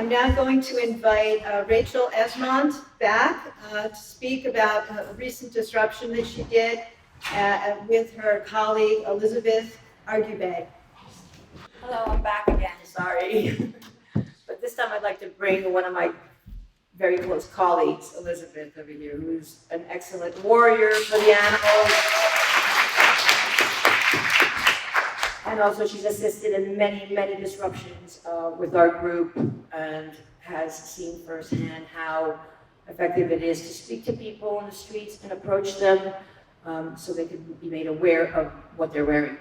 I'm now going to invite Rachel Ejsmont back to speak about a recent disruption that she did with her colleague Elizabeth Argibay. Hello, I'm back again, sorry. But this time I'd like to bring one of my very close colleagues, Elizabeth, over here, who's an excellent warrior for the animals. And also she's assisted in many, many disruptions with our group and has seen firsthand how effective it is to speak to people in the streets and approach them so they can be made aware of what they're wearing.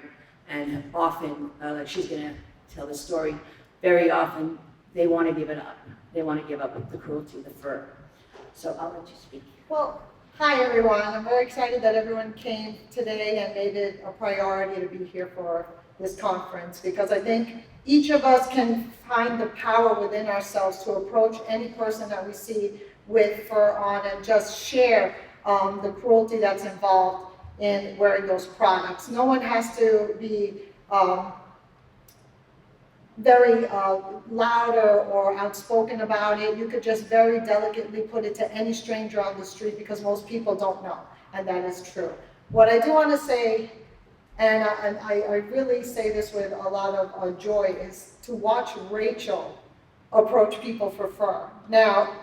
And often, like she's gonna tell the story, very often they want to give it up. They want to give up the cruelty, the fur. So I'll let you speak. Well, hi everyone. I'm very excited that everyone came today and made it a priority to be here for this conference, because I think each of us can find the power within ourselves to approach any person that we see with fur on and just share the cruelty that's involved in wearing those products. No one has to be very loud or outspoken about it. You could just very delicately put it to any stranger on the street, because most people don't know, and that is true. What I do want to say, and I really say this with a lot of joy, is to watch Rachel approach people for fur. Now,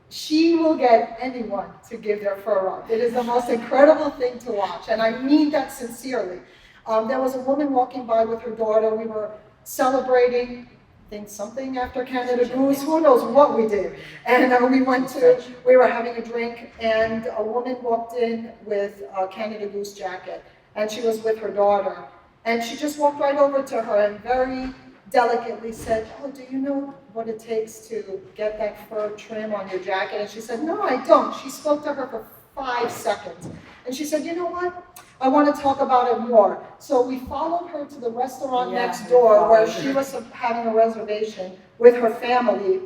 she will get anyone to give their fur up. It is the most incredible thing to watch, and I mean that sincerely. There was a woman walking by with her daughter. We were celebrating, I think something after Canada Goose, who knows what we did. And we were having a drink, and a woman walked in with a Canada Goose jacket, and she was with her daughter. And she just walked right over to her and very delicately said, "Oh, do you know what it takes to get that fur trim on your jacket?" And she said, "No, I don't." She spoke to her for 5 seconds. And she said, "You know what? I want to talk about it more." So we followed her to the restaurant next door, where she was having a reservation with her family.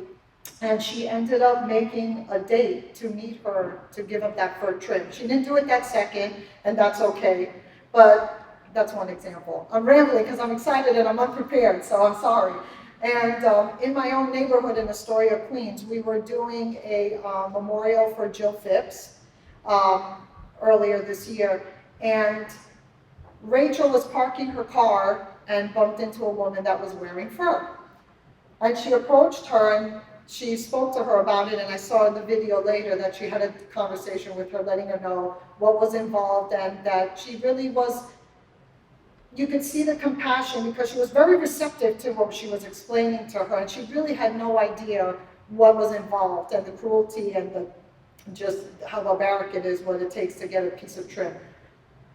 And she ended up making a date to meet her to give up that fur trim. She didn't do it that second, and that's okay. But that's one example. I'm rambling because I'm excited and I'm unprepared, so I'm sorry. And in my own neighborhood in Astoria, Queens, we were doing a memorial for Jill Phipps earlier this year. And Rachel was parking her car and bumped into a woman that was wearing fur. And she approached her and she spoke to her about it, and I saw in the video later that she had a conversation with her, letting her know what was involved, and that she really was, you could see the compassion, because she was very receptive to what she was explaining to her, and she really had no idea what was involved and the cruelty and just how barbaric it is, what it takes to get a piece of trim.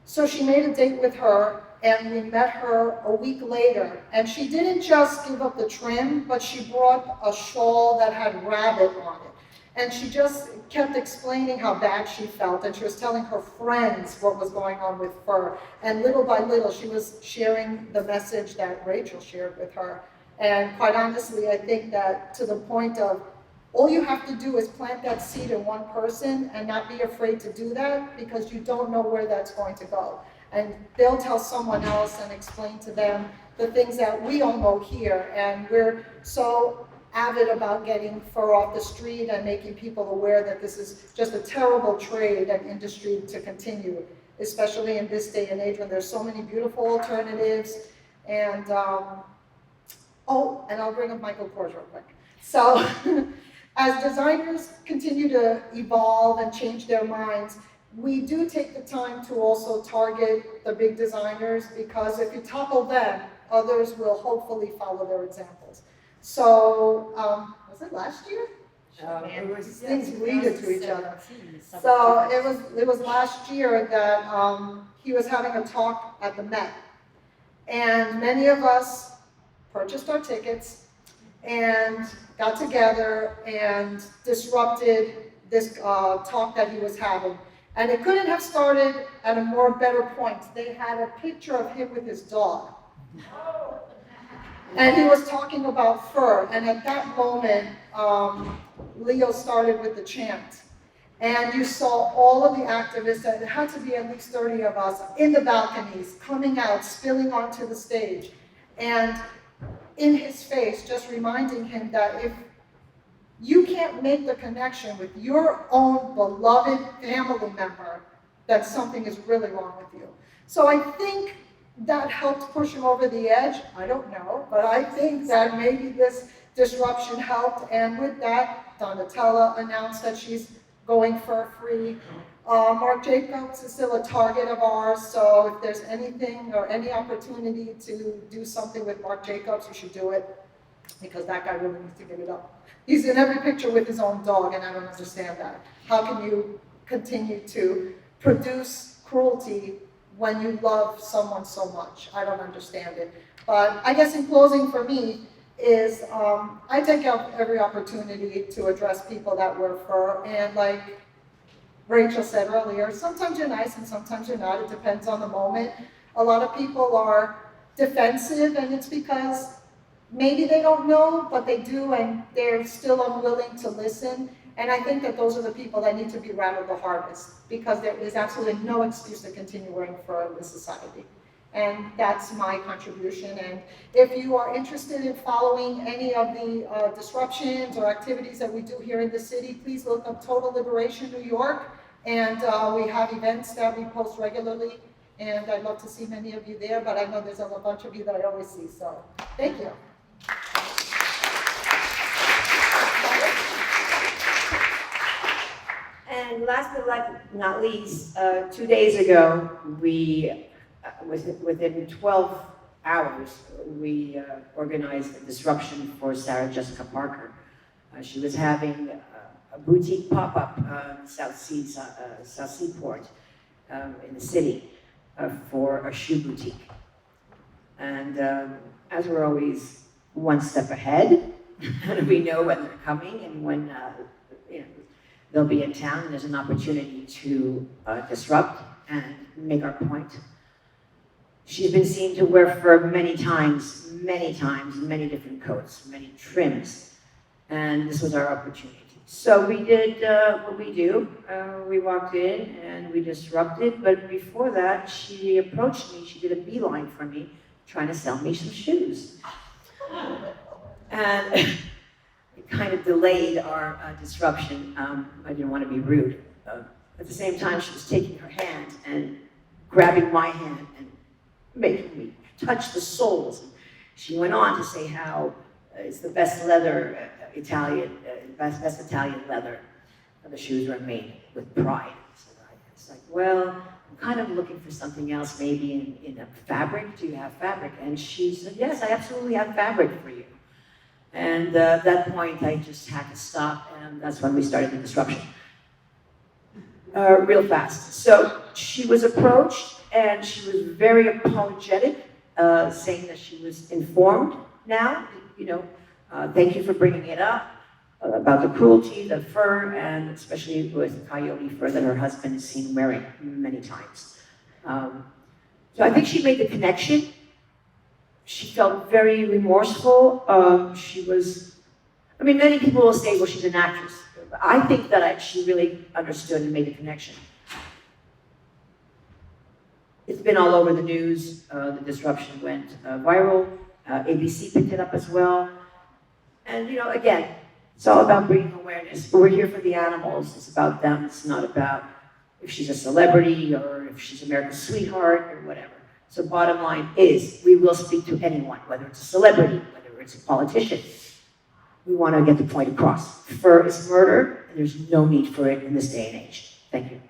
So she made a date with her, and we met her a week later, and she didn't just give up the trim, but she brought a shawl that had rabbit on it. And she just kept explaining how bad she felt, and she was telling her friends what was going on with fur. And little by little, she was sharing the message that Rachel shared with her. And quite honestly, I think that to the point of, all you have to do is plant that seed in one person and not be afraid to do that, because you don't know where that's going to go. And they'll tell someone else and explain to them the things that we all know here. And we're so avid about getting fur off the street and making people aware that this is just a terrible trade and industry to continue, especially in this day and age when there's so many beautiful alternatives. And, oh, and I'll bring up Michael Kors real quick. So, as designers continue to evolve and change their minds, we do take the time to also target the big designers, because if you topple them, others will hopefully follow their examples. So, was it last year? Things bleeded to each other. So it was last year that he was having a talk at the Met, and many of us purchased our tickets and got together and disrupted this talk that he was having. And it couldn't have started at a more better point. They had a picture of him with his dog. And he was talking about fur. And at that moment, Leo started with the chant. And you saw all of the activists, and it had to be at least 30 of us, in the balconies, coming out, spilling onto the stage. And in his face, just reminding him that if you can't make the connection with your own beloved family member, that something is really wrong with you. So I think that helped push him over the edge. I don't know, but I think that maybe this disruption helped. And with that, Donatella announced that she's going for free. Marc Jacobs is still a target of ours, so if there's anything or any opportunity to do something with Marc Jacobs, you should do it, because that guy really needs to give it up. He's in every picture with his own dog, and I don't understand that. How can you continue to produce cruelty when you love someone so much? I don't understand it. But I guess in closing for me is I take out every opportunity to address people that wear fur, and like Rachel said earlier, sometimes you're nice and sometimes you're not. It depends on the moment. A lot of people are defensive, and it's because maybe they don't know, but they do, and they're still unwilling to listen. And I think that those are the people that need to be rattled the hardest, because there is absolutely no excuse to continue wearing fur in this society. And that's my contribution. And if you are interested in following any of the disruptions or activities that we do here in the city, please look up Total Liberation New York. And we have events that we post regularly. And I'd love to see many of you there, but I know there's a bunch of you that I always see. So thank you. And last but not least, 2 days ago, we, within 12 hours, we organized a disruption for Sarah Jessica Parker. She was having a boutique pop-up on South Seaport in the city for a shoe boutique. And as we're always one step ahead, we know when they're coming and when they'll be in town, and there's an opportunity to disrupt and make our point. She's been seen to wear fur many times, many different coats, many trims, and this was our opportunity. So we did what we do. We walked in and we disrupted, but before that, she approached me, she did a beeline for me, trying to sell me some shoes. And it kind of delayed our disruption. I didn't want to be rude. At the same time, she was taking her hand and grabbing my hand and making me touch the soles. She went on to say how it's the best leather, best Italian leather. The shoes were made with pride. So it's like, well, I'm kind of looking for something else, maybe in a fabric. Do you have fabric? And she said, yes, I absolutely have fabric for you. And at that point, I just had to stop, and that's when we started the disruption. Real fast. So she was approached, and she was very apologetic, saying that she was informed now, thank you for bringing it up, about the cruelty, the fur, and especially with coyote fur that her husband has seen wearing many times. So I think she made the connection. She felt very remorseful. Many people will say, well, she's an actress. I think that she really understood and made a connection. It's been all over the news. The disruption went viral. ABC picked it up as well. And, again, it's all about bringing awareness. We're here for the animals. It's about them. It's not about if she's a celebrity or if she's America's sweetheart or whatever. So bottom line is, we will speak to anyone, whether it's a celebrity, whether it's a politician. We want to get the point across. Fur is murder, and there's no need for it in this day and age. Thank you.